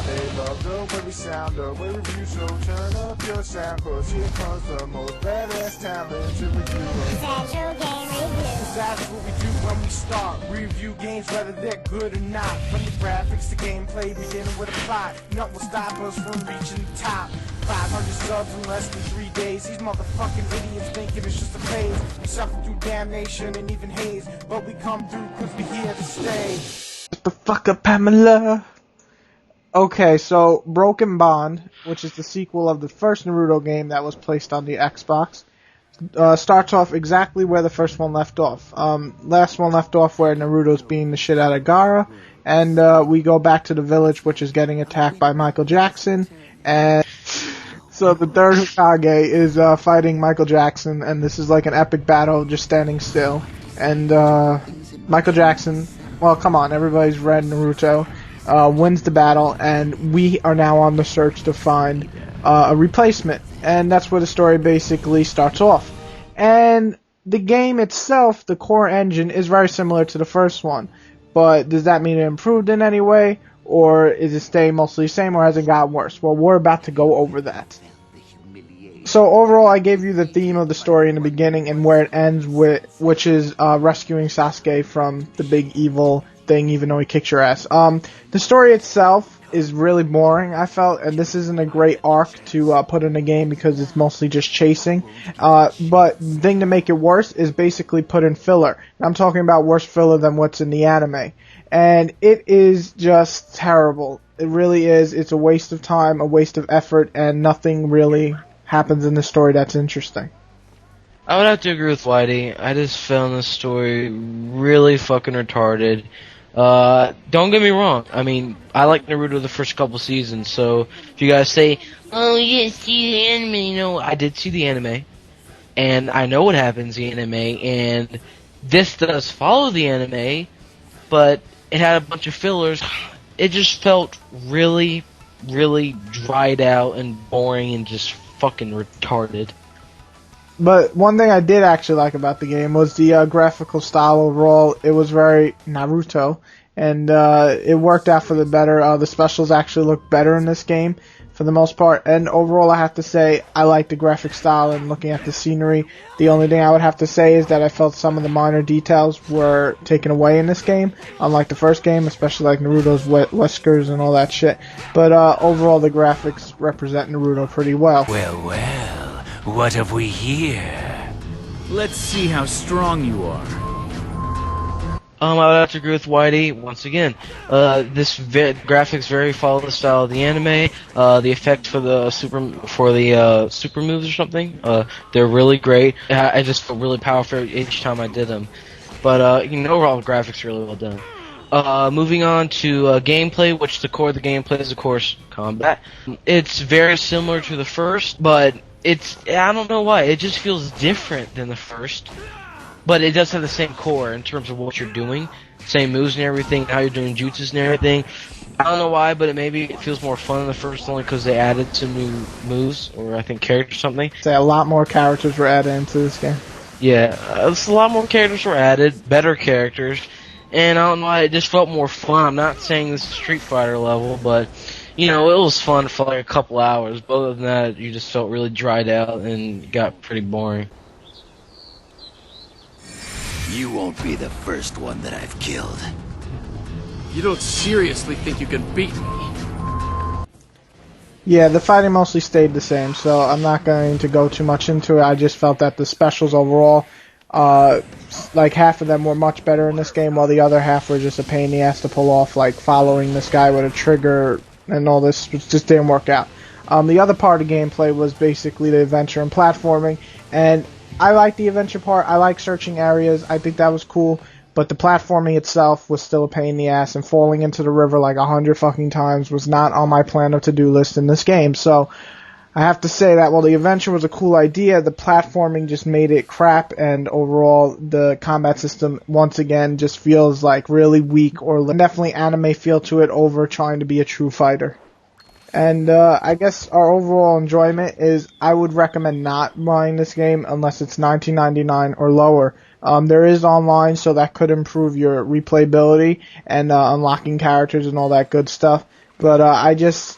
They love the way we sound, the way we review, so turn up your sound, cause here comes the most badass talent to review us. Central Game Review. That's what we do when we start. Review games whether they're good or not. From the graphics to gameplay, beginning with a plot. Nothing will stop us from reaching the top. 500 subs in less than 3 days. These motherfucking idiots thinking it's just a phase. We suffer through damnation and even haze, but we come through cause we're here to stay. Shut the fuck up, Pamela. Okay, so Broken Bond, which is the sequel of the first Naruto game that was placed on the Xbox, starts off exactly where the first one left off. Last one left off where Naruto's beating the shit out of Gaara, and we go back to the village, which is getting attacked by Michael Jackson, and so the third Hokage is fighting Michael Jackson, and this is like an epic battle, just standing still. And Michael Jackson, well, come on, everybody's read Naruto, wins the battle, and we are now on the search to find a replacement. And that's where the story basically starts off. And the game itself, the core engine, is very similar to the first one. But does that mean it improved in any way? Or is it staying mostly the same, or has it got worse? Well, we're about to go over that. So overall, I gave you the theme of the story in the beginning and where it ends with, which is rescuing Sasuke from the big evil thing, even though he kicked your ass. The story itself is really boring, I felt, and this isn't a great arc to put in a game because it's mostly just chasing. But the thing to make it worse is basically put in filler. And I'm talking about worse filler than what's in the anime. And it is just terrible. It really is. It's a waste of time, a waste of effort, and nothing really happens in the story that's interesting. I would have to agree with Whity. I just found this story really fucking retarded. Don't get me wrong. I mean, I like Naruto the first couple seasons, so if you guys say, oh, you didn't see the anime, you know, I did see the anime, and I know what happens in the anime, and this does follow the anime, but it had a bunch of fillers. It just felt really, really dried out and boring and just fucking retarded. But one thing I did actually like about the game was the graphical style overall. It was very Naruto, and it worked out for the better. The specials actually look better in this game for the most part, and overall I have to say I like the graphic style and looking at the scenery. The only thing I would have to say is that I felt some of the minor details were taken away in this game, unlike the first game, especially like Naruto's whiskers and all that shit. But overall the graphics represent Naruto pretty well. Well, what have we here? Let's see how strong you are. I would have to agree with Whity once again. Graphics very follow the style of the anime. The effect for the super moves or something, they're really great. I just felt really powerful each time I did them. But overall the graphics are really well done. Moving on to gameplay, which the core of the gameplay is of course combat. It's very similar to the first, but I don't know why, it just feels different than the first. But it does have the same core in terms of what you're doing. Same moves and everything, how you're doing jutsus and everything. I don't know why, but maybe it feels more fun than the first, only because they added some new moves, or I think characters or something. Say a lot more characters were added into this game. Yeah, a lot more characters were added, better characters. And I don't know why, it just felt more fun. I'm not saying this is Street Fighter level, but it was fun for like a couple hours. But other than that, you just felt really dried out and got pretty boring. You won't be the first one that I've killed. You don't seriously think you can beat me? Yeah, the fighting mostly stayed the same, so I'm not going to go too much into it. I just felt that the specials overall, like half of them were much better in this game, while the other half were just a pain in the ass to pull off, like following this guy with a trigger and all this just didn't work out. The other part of gameplay was basically the adventure and platforming, and I like the adventure part. I like searching areas. I think that was cool. But the platforming itself was still a pain in the ass, and falling into the river like 100 fucking times was not on my plan of to-do list in this game. So I have to say that while the adventure was a cool idea, the platforming just made it crap, and overall the combat system once again just feels like really weak, or definitely anime feel to it over trying to be a true fighter. And I guess our overall enjoyment is I would recommend not buying this game unless it's $19.99 or lower. There is online, so that could improve your replayability and unlocking characters and all that good stuff. But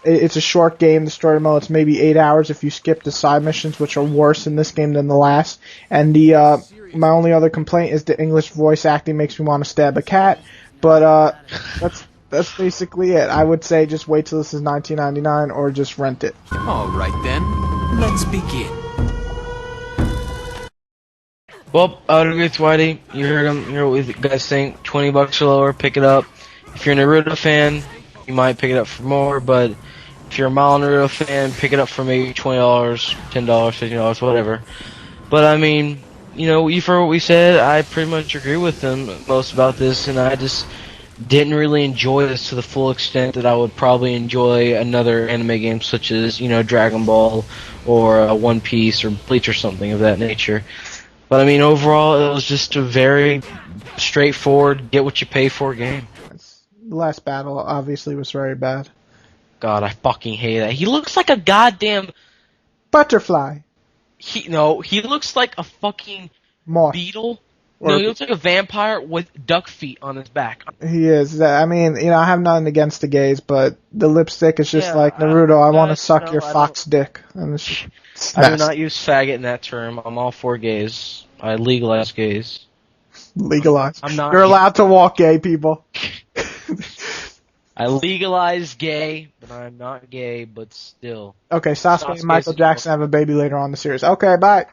it's a short game. The story mode, it's maybe 8 hours if you skip the side missions, which are worse in this game than the last. And my only other complaint is the English voice acting makes me want to stab a cat. But that's basically it. I would say just wait till this is $19.99 or just rent it. All right then, let's begin. Well, I would agree with Whitey. You heard him. You heard what you guys think. $20 or lower, pick it up. If you're a Naruto fan, you might pick it up for more. But if you're a mild Naruto fan, pick it up for maybe $20, $10, $15, whatever. But I mean, you've heard what we said. I pretty much agree with them most about this, and I just didn't really enjoy this to the full extent that I would probably enjoy another anime game such as, Dragon Ball or One Piece or Bleach or something of that nature. But I mean, overall, it was just a very straightforward, get what you pay for game. The last battle obviously was very bad. God, I fucking hate that. He looks like a goddamn Butterfly. he looks like a fucking Moth. beetle. Or- No, he looks like a vampire with duck feet on his back. He is. I mean, I have nothing against the gays, but the lipstick is just Yeah, like, Naruto, I want to no, suck no, your I fox dick. And it's I do nasty. not use faggot in that term. I'm all for gays. I legalize gays. Legalized. I'm not You're gay. allowed to walk gay, people. I legalize gay, but I'm not gay, but still. Okay, Sasuke and Sasuke's Michael a- Jackson have a baby later on in the series. Okay, bye.